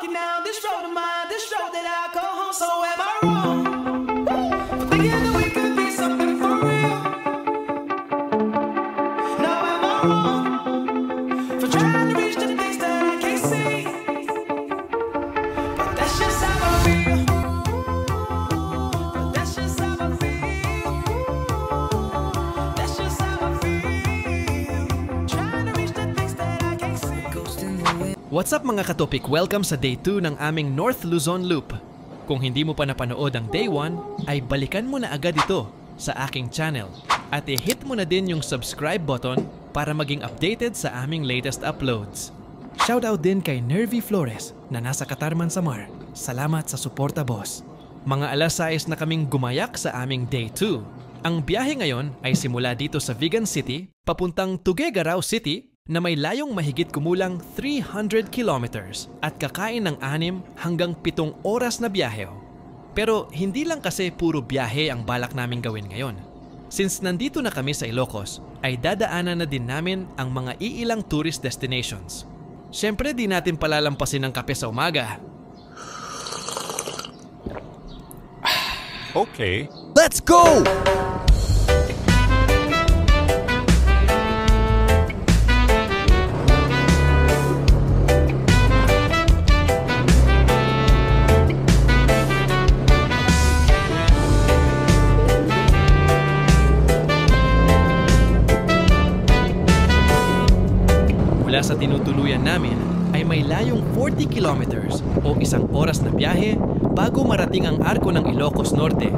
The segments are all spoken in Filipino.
walking down this road of mine, this road that I call home. So am I wrong for thinking that we could be something for real? No, am I wrong for trying to reach the things that I can't see? But that's just how I feel. But that's just how I feel. That's just how I feel. Trying to reach the things that I can't see. What's up mga katopik? Welcome sa Day 2 ng aming North Luzon Loop. Kung hindi mo pa napanood ang Day 1, ay balikan mo na agad ito sa aking channel. At i-hit mo na din yung subscribe button para maging updated sa aming latest uploads. Shoutout din kay Nervy Flores na nasa Katarman Samar. Salamat sa suporta, boss. Mga alas 6 na kaming gumayak sa aming Day 2. Ang biyahe ngayon ay simula dito sa Vigan City papuntang Tuguegarao City na may layong mahigit kumulang 300 kilometers at kakain ng 6 hanggang 7 oras na biyahe. Pero hindi lang kasi puro biyahe ang balak naming gawin ngayon. Since nandito na kami sa Ilocos, ay dadaanan na din namin ang mga iilang tourist destinations. Siyempre di natin palalampasin ang kape sa umaga. Okay. Let's go! Mula sa tinutuluyan namin ay may layong 40 kilometers o 1 oras na biyahe bago marating ang arko ng Ilocos Norte.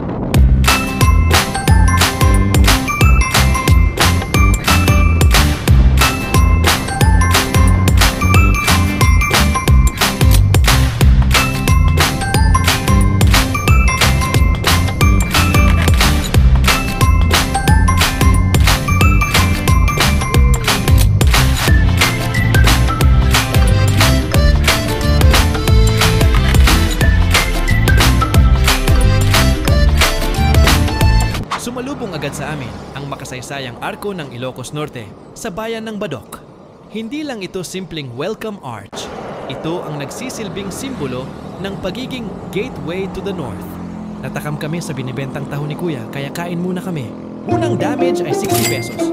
Sumalubong agad sa amin ang makasaysayang arko ng Ilocos Norte sa bayan ng Badok. Hindi lang ito simpleng welcome arch. Ito ang nagsisilbing simbolo ng pagiging gateway to the north. Natakam kami sa binibentang taho ni Kuya kaya kain muna kami. Unang damage ay 60 pesos.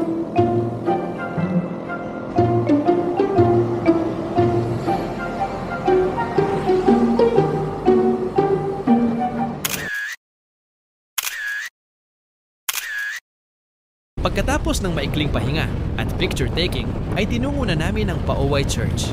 Pagkatapos ng maikling pahinga at picture taking, ay tinungo na namin ang Pauway Church.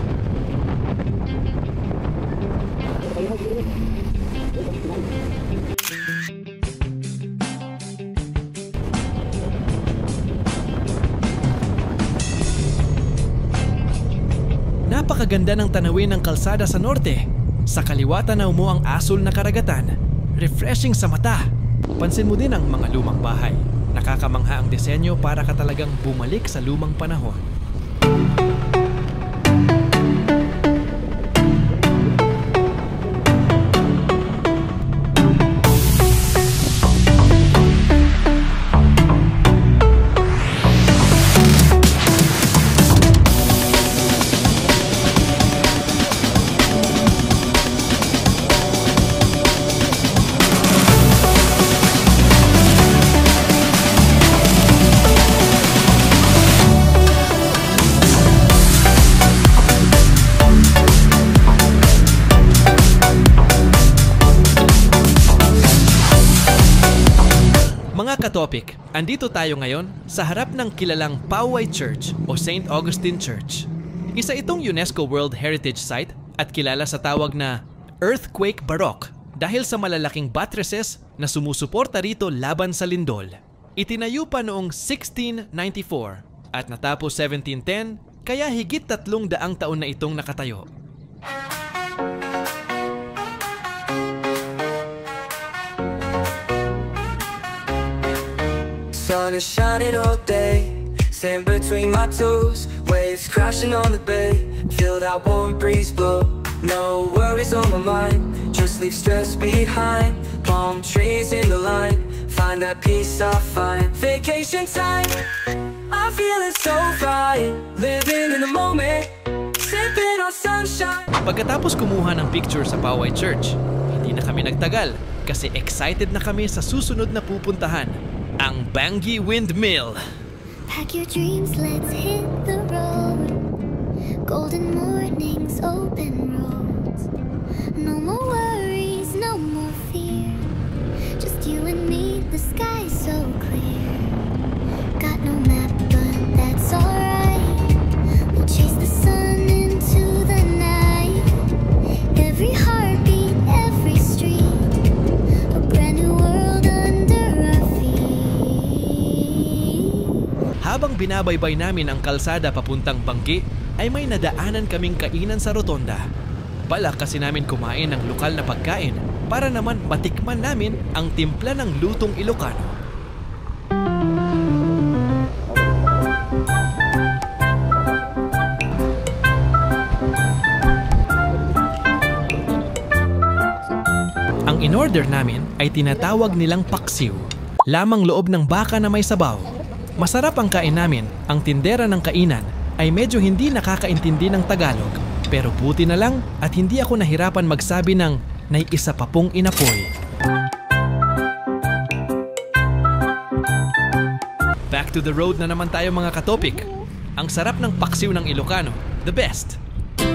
Napakaganda ng tanawin ng kalsada sa norte. Sa kaliwa tanaw mo ang asul na karagatan. Refreshing sa mata. Pansin mo din ang mga lumang bahay. Nakakamangha ang disenyo para ka talagang bumalik sa lumang panahon. Mga katopik, andito tayo ngayon sa harap ng kilalang Pauway Church o St. Augustine Church. Isa itong UNESCO World Heritage Site at kilala sa tawag na Earthquake Baroque dahil sa malalaking buttresses na sumusuporta rito laban sa lindol. Itinayo pa noong 1694 at natapos 1710 kaya higit 300 taon na itong nakatayo. Sun is shining all day, sand between my toes, waves crashing on the bay, feel that warm breeze blow. No worries on my mind, just leave stress behind. Palm trees in the line, find that peace I find. Vacation time, I'm feeling so fine, living in the moment, sipping on sunshine. Pagkatapos kumuha ng picture sa Poway Church, hindi na kami nagtagal kasi excited na kami sa susunod na pupuntahan, ang Bangi Windmill. Pack your dreams, let's hit the road. Golden mornings, open roads. No more worries, no more fear. Just you and me, the sky's so clear. Got no map, but that's alright. We'll chase the sun into the night. Every heartbeat, every street, a brand new world under our feet. Habang binabaybay namin ang kalsada papuntang Bangi, ay may nadaanan kaming kainan sa rotonda. Balak kasi namin kumain ng lokal na pagkain para naman matikman namin ang timpla ng lutong Ilocano. Ang in-order namin ay tinatawag nilang paksiw, lamang loob ng baka na may sabaw. Masarap ang kain namin. Ang tindera ng kainan ay medyo hindi nakakaintindi ng Tagalog, pero buti na lang at hindi ako nahirapan magsabi ng naiisa pa pong inapoy. Back to the road na naman tayo mga katopik. Ang sarap ng paksiw ng Ilocano, the best.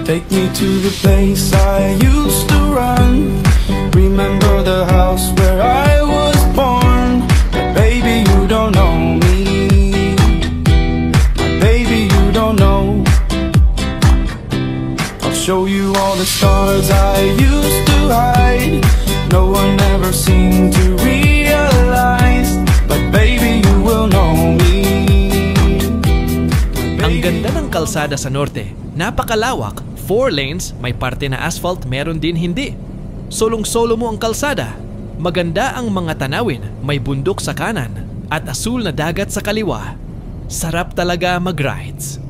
Take me to the place I used to run. Remember the house where I was born. But baby, you don't know me. My baby, you don't know. I'll show you all the stars I used to hide. No one ever seemed to realize. But baby, you will know me. Ang ganda ng kalsada sa norte, napakalawak, 4 lanes, may parte na asphalt, meron din hindi. Solong-solo mo ang kalsada. Maganda ang mga tanawin, may bundok sa kanan at asul na dagat sa kaliwa. Sarap talaga mag-rides.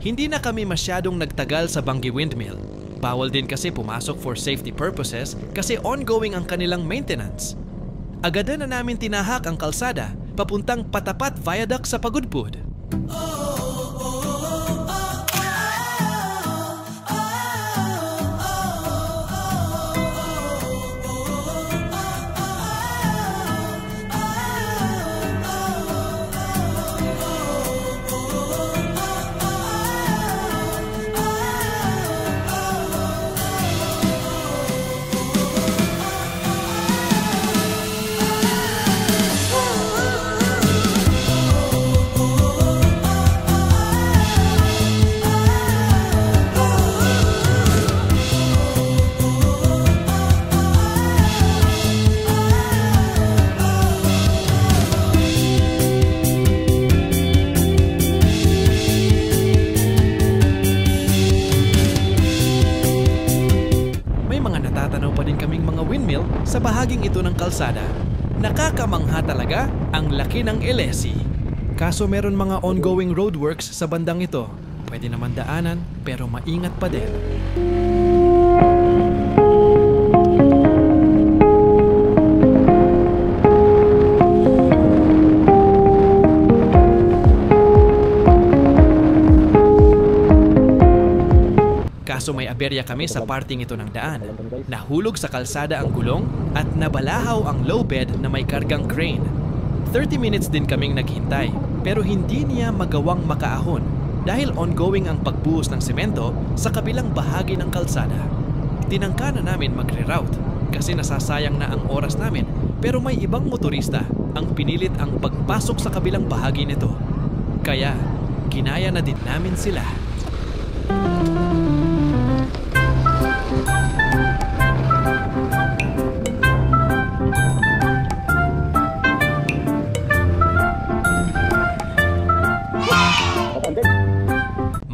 Hindi na kami masyadong nagtagal sa Bangi Windmill. Bawal din kasi pumasok for safety purposes kasi ongoing ang kanilang maintenance. Agad na namin tinahak ang kalsada papuntang Patapat Viaduct sa Pagudpud. Sa bahaging ito ng kalsada, nakakamangha talaga ang laki ng LSE. Kaso meron mga ongoing roadworks sa bandang ito. Pwede naman daanan pero maingat pa din. Kaso may aberya kami sa parting ito ng daan. Nahulog sa kalsada ang gulong at nabalahaw ang low bed na may kargang crane. 30 minutes din kaming naghintay pero hindi niya magawang makaahon dahil ongoing ang pagbuhos ng semento sa kabilang bahagi ng kalsada. Tinangka na namin magre-route kasi nasasayang na ang oras namin pero may ibang motorista ang pinilit ang pagpasok sa kabilang bahagi nito. Kaya ginaya na din namin sila.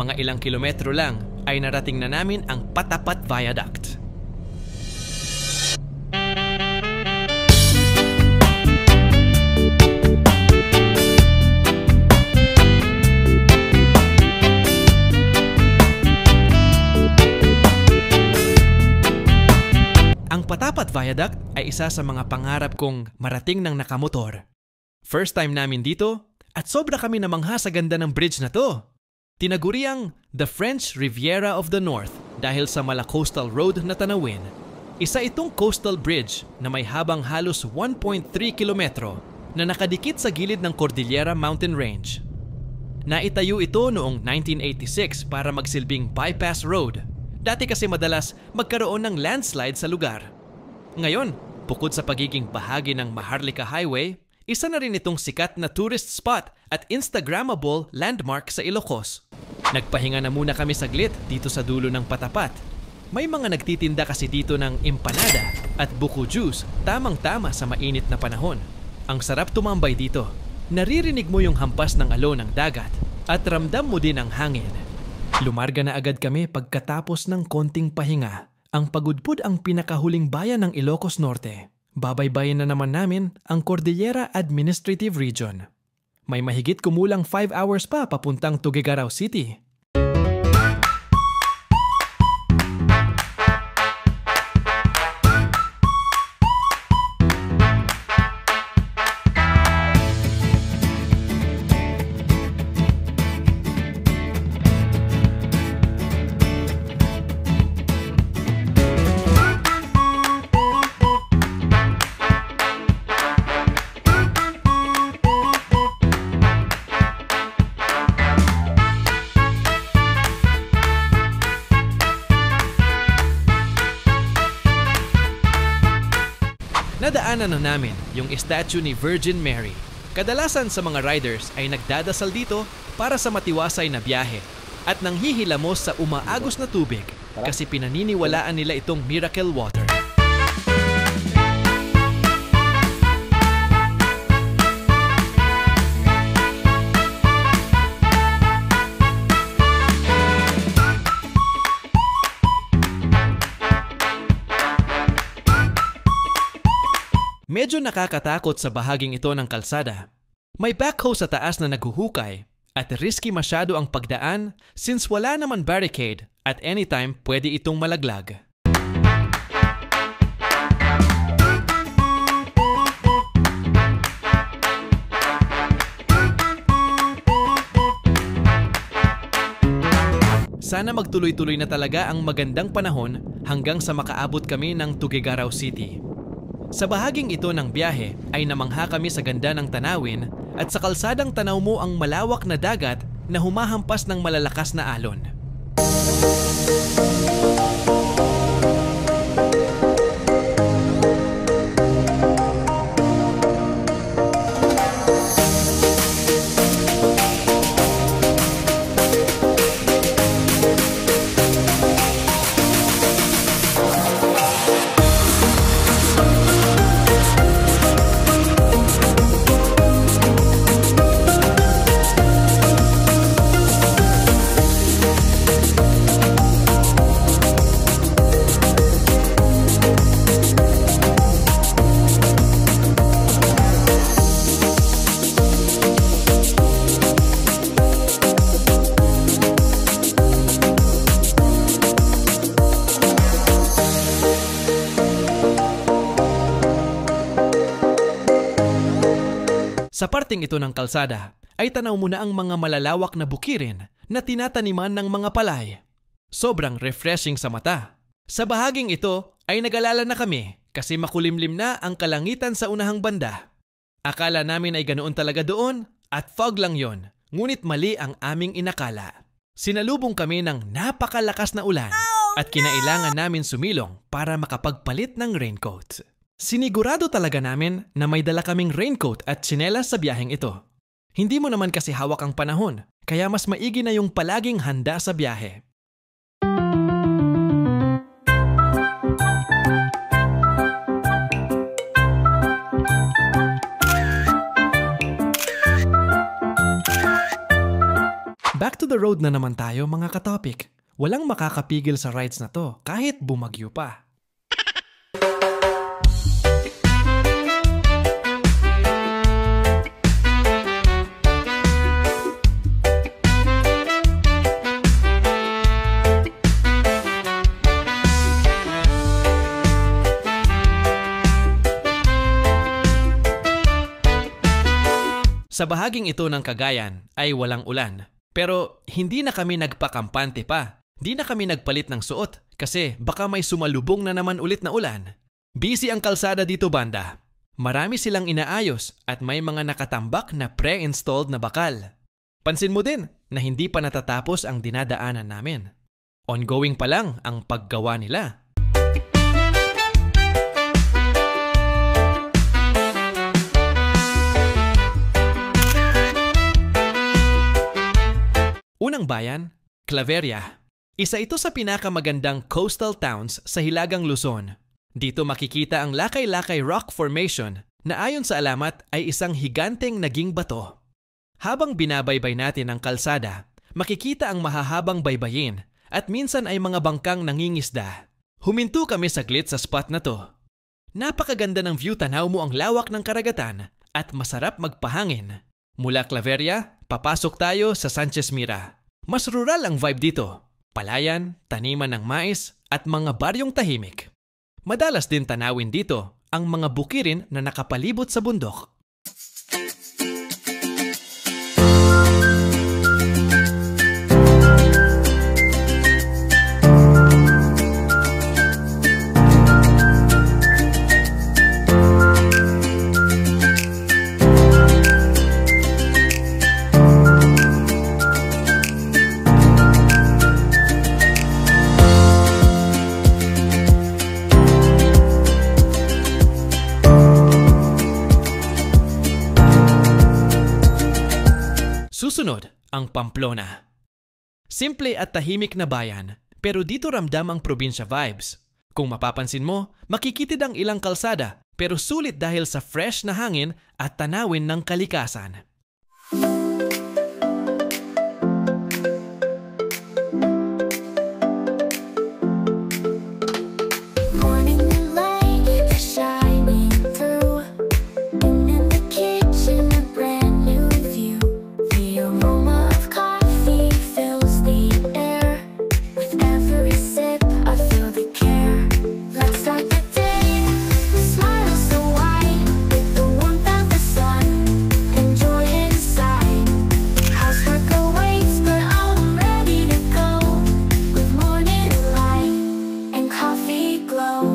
Mga ilang kilometro lang ay narating na namin ang Patapat Viaduct. Ang Patapat Viaduct ay isa sa mga pangarap kong marating ng nakamotor. First time namin dito at sobra kami namangha sa ganda ng bridge na to. Tinaguriang the French Riviera of the North dahil sa mala coastal road na tanawin. Isa itong coastal bridge na may habang halos 1.3 kilometro na nakadikit sa gilid ng Cordillera Mountain Range. Naitayo ito noong 1986 para magsilbing bypass road. Dati kasi madalas magkaroon ng landslide sa lugar. Ngayon, bukod sa pagiging bahagi ng Maharlika Highway, isa na rin itong sikat na tourist spot at Instagrammable landmark sa Ilocos. Nagpahinga na muna kami saglit dito sa dulo ng Patapat. May mga nagtitinda kasi dito ng empanada at buko juice tamang-tama sa mainit na panahon. Ang sarap tumambay dito. Naririnig mo yung hampas ng alon ng dagat at ramdam mo din ang hangin. Lumarga na agad kami pagkatapos ng konting pahinga. Ang Pagudpud ang pinakahuling bayan ng Ilocos Norte. Babaybayin na naman namin ang Cordillera Administrative Region. May mahigit kumulang 5 hours pa papuntang Tuguegarao City. Nadaanan na namin yung statue ni Virgin Mary. Kadalasan sa mga riders ay nagdadasal dito para sa matiwasay na biyahe at nanghihilamos sa umaagos na tubig kasi pinaniniwalaan nila itong miracle water. Medyo nakakatakot sa bahaging ito ng kalsada. May backhoe sa taas na naghuhukay at risky masyado ang pagdaan since wala naman barricade at anytime pwede itong malaglag. Sana magtuloy-tuloy na talaga ang magandang panahon hanggang sa makaabot kami ng Tuguegarao City. Sa bahaging ito ng biyahe ay namangha kami sa ganda ng tanawin at sa kalsadang tanaw mo ang malawak na dagat na humahampas ng malalakas na alon. Sa parting ito ng kalsada ay tanaw mo na ang mga malalawak na bukirin na tinataniman ng mga palay. Sobrang refreshing sa mata. Sa bahaging ito ay nag-alala na kami kasi makulimlim na ang kalangitan sa unahang banda. Akala namin ay ganoon talaga doon at fog lang yon, ngunit mali ang aming inakala. Sinalubong kami ng napakalakas na ulan at kinailangan namin sumilong para makapagpalit ng raincoat. Sinigurado talaga namin na may dala kaming raincoat at tsinelas sa biyaheng ito. Hindi mo naman kasi hawak ang panahon, kaya mas maigi na yung palaging handa sa biyahe. Back to the road na naman tayo mga katopik. Walang makakapigil sa rides na to kahit bumagyo pa. Sa bahaging ito ng Cagayan ay walang ulan. Pero hindi na kami nagpakampante pa. Di na kami nagpalit ng suot kasi baka may sumalubong na naman ulit na ulan. Busy ang kalsada dito banda. Marami silang inaayos at may mga nakatambak na pre-installed na bakal. Pansin mo din na hindi pa natatapos ang dinadaanan namin. Ongoing pa lang ang paggawa nila. Unang bayan, Claveria. Isa ito sa pinakamagandang coastal towns sa Hilagang Luzon. Dito makikita ang Lakay-Lakay Rock Formation na ayon sa alamat ay isang higanteng naging bato. Habang binabaybay natin ang kalsada, makikita ang mahahabang baybayin at minsan ay mga bangkang nangingisda. Huminto kami saglit sa spot na to. Napakaganda ng view, tanaw mo ang lawak ng karagatan at masarap magpahangin. Mula Claveria, papasok tayo sa Sanchez Mira. Mas rural ang vibe dito. Palayan, taniman ng mais, at mga baryong tahimik. Madalas din tanawin dito ang mga bukirin na nakapalibot sa bundok. Susunod, ang Pamplona. Simple at tahimik na bayan, pero dito ramdam ang probinsya vibes. Kung mapapansin mo, makikitid ang ilang kalsada, pero sulit dahil sa fresh na hangin at tanawin ng kalikasan. Morning light is shining through. In the kitchen, a brand new view. The aroma of coffee fills the air. With every sip, I feel the care. Let's start the day. Smile so wide with the warmth of the sun. Enjoy inside. Housework awaits, but I'm ready to go. With morning light and coffee glow.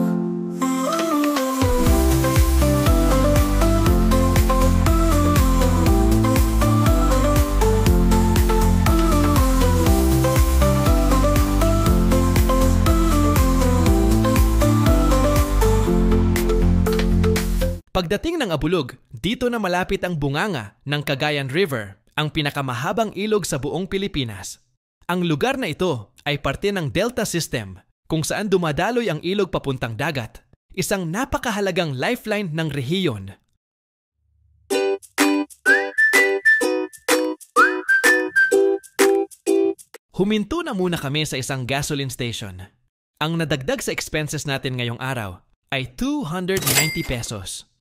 Pagdating ng Abulog, dito na malapit ang bunganga ng Cagayan River, ang pinakamahabang ilog sa buong Pilipinas. Ang lugar na ito ay parte ng Delta System, kung saan dumadaloy ang ilog papuntang dagat, isang napakahalagang lifeline ng rehiyon. Huminto na muna kami sa isang gasoline station. Ang nadagdag sa expenses natin ngayong araw ay 290 pesos.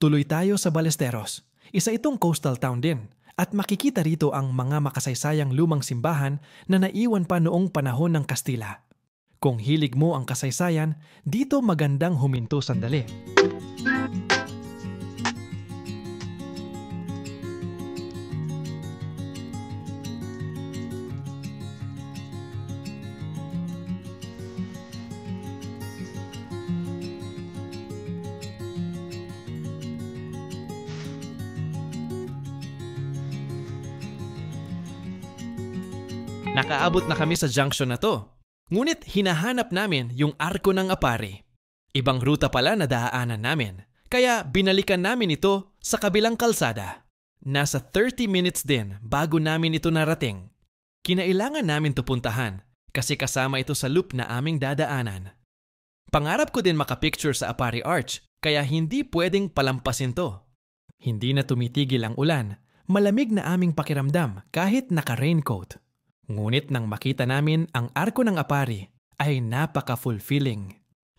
Tuloy tayo sa Ballesteros. Isa itong coastal town din at makikita rito ang mga makasaysayang lumang simbahan na naiwan pa noong panahon ng Kastila. Kung hilig mo ang kasaysayan, dito magandang huminto sandali. Nakaabot na kami sa junction na to. Ngunit hinahanap namin yung Arko ng Apari. Ibang ruta pala na daanan namin. Kaya binalikan namin ito sa kabilang kalsada. Nasa 30 minutes din bago namin ito narating. Kinailangan namin ito puntahan kasi kasama ito sa loop na aming dadaanan. Pangarap ko din makapicture sa Apari Arch kaya hindi pwedeng palampasin to. Hindi na tumitigil ang ulan. Malamig na aming pakiramdam kahit naka-raincoat. Ngunit nang makita namin ang Arko ng Apari ay napaka-fulfilling.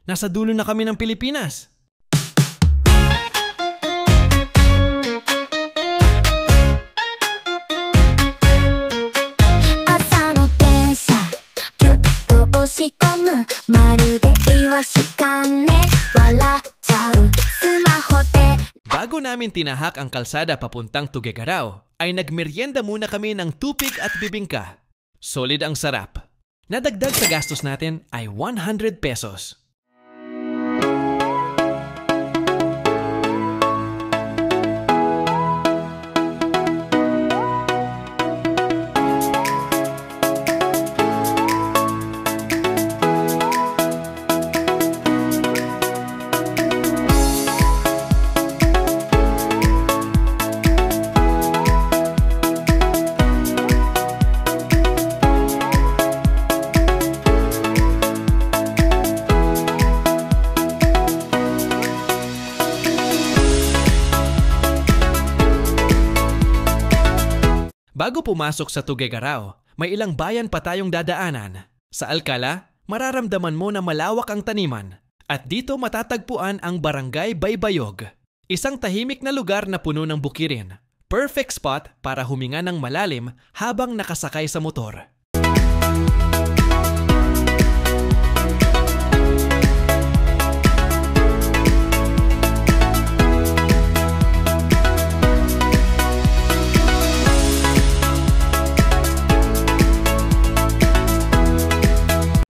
Nasa dulo na kami ng Pilipinas! Bago namin tinahak ang kalsada papuntang Tuguegarao, ay nagmeryenda muna kami ng tupig at bibingka. Solid ang sarap. Nadagdag sa gastos natin ay 100 pesos. Bago pumasok sa Tuguegarao, may ilang bayan pa tayong dadaanan. Sa Alcala, mararamdaman mo na malawak ang taniman at dito matatagpuan ang Barangay Baybayog. Isang tahimik na lugar na puno ng bukirin. Perfect spot para huminga ng malalim habang nakasakay sa motor.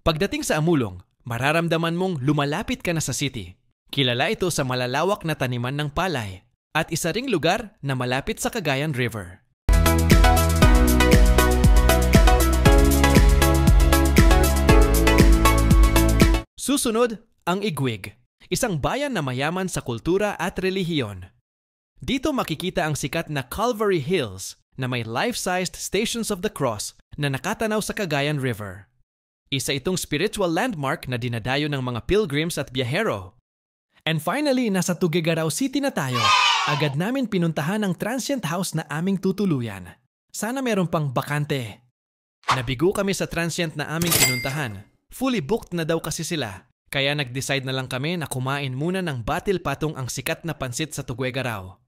Pagdating sa Amulong, mararamdaman mong lumalapit ka na sa city. Kilala ito sa malalawak na taniman ng palay at isa ring lugar na malapit sa Cagayan River. Susunod, ang Igwig, isang bayan na mayaman sa kultura at relihiyon. Dito makikita ang sikat na Calvary Hills na may life-sized Stations of the Cross na nakatanaw sa Cagayan River. Isa itong spiritual landmark na dinadayo ng mga pilgrims at biyahero. And finally, nasa Tuguegarao City na tayo. Agad namin pinuntahan ang transient house na aming tutuluyan. Sana meron pang bakante. Nabigo kami sa transient na aming pinuntahan. Fully booked na daw kasi sila. Kaya nag-decide na lang kami na kumain muna ng batil patong ang sikat na pansit sa Tuguegarao.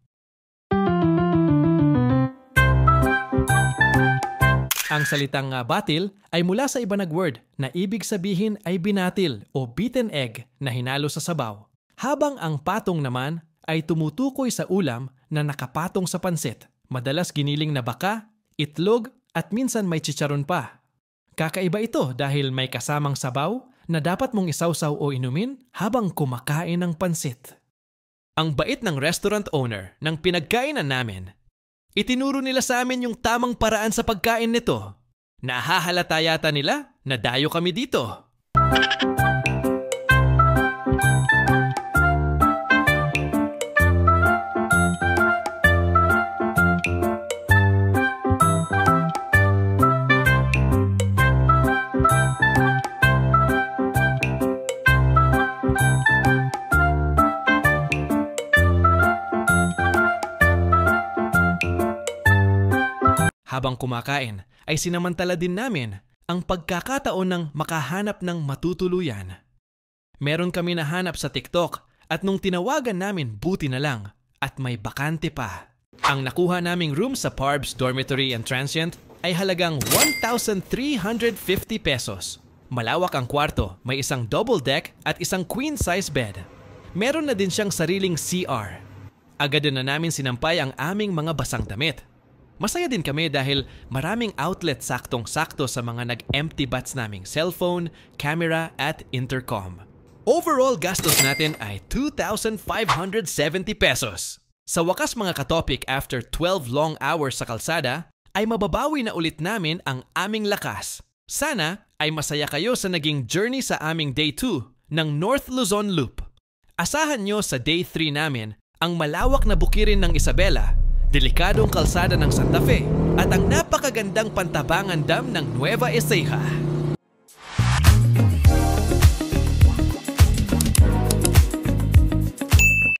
Ang salitang batil ay mula sa Ibanag word na ibig sabihin ay binatil o beaten egg na hinalo sa sabaw. Habang ang patong naman ay tumutukoy sa ulam na nakapatong sa pansit. Madalas giniling na baka, itlog at minsan may chicharon pa. Kakaiba ito dahil may kasamang sabaw na dapat mong isawsaw o inumin habang kumakain ng pansit. Ang bait ng restaurant owner ng pinagkainan namin. Itinuro nila sa amin yung tamang paraan sa pagkain nito. Nahahalata yata nila na dayo kami dito. Habang kumakain, ay sinamantala din namin ang pagkakataon ng makahanap ng matutuluyan. Meron kami nahanap sa TikTok at nung tinawagan namin buti na lang at may bakante pa. Ang nakuha naming room sa Parbs Dormitory and Transient ay halagang 1,350 pesos. Malawak ang kwarto, may isang double deck at isang queen size bed. Meron na din siyang sariling CR. Agad na namin sinampay ang aming mga basang damit. Masaya din kami dahil maraming outlet saktong-sakto sa mga nag-empty bats naming cellphone, camera at intercom. Overall gastos natin ay 2,570 pesos. Sa wakas mga katopic, after 12 long hours sa kalsada, ay mababawi na ulit namin ang aming lakas. Sana ay masaya kayo sa naging journey sa aming Day 2 ng North Luzon Loop. Asahan nyo sa Day 3 namin ang malawak na bukirin ng Isabela, delikadong kalsada ng Santa Fe, at ang napakagandang Pantabangan Dam ng Nueva Ecija.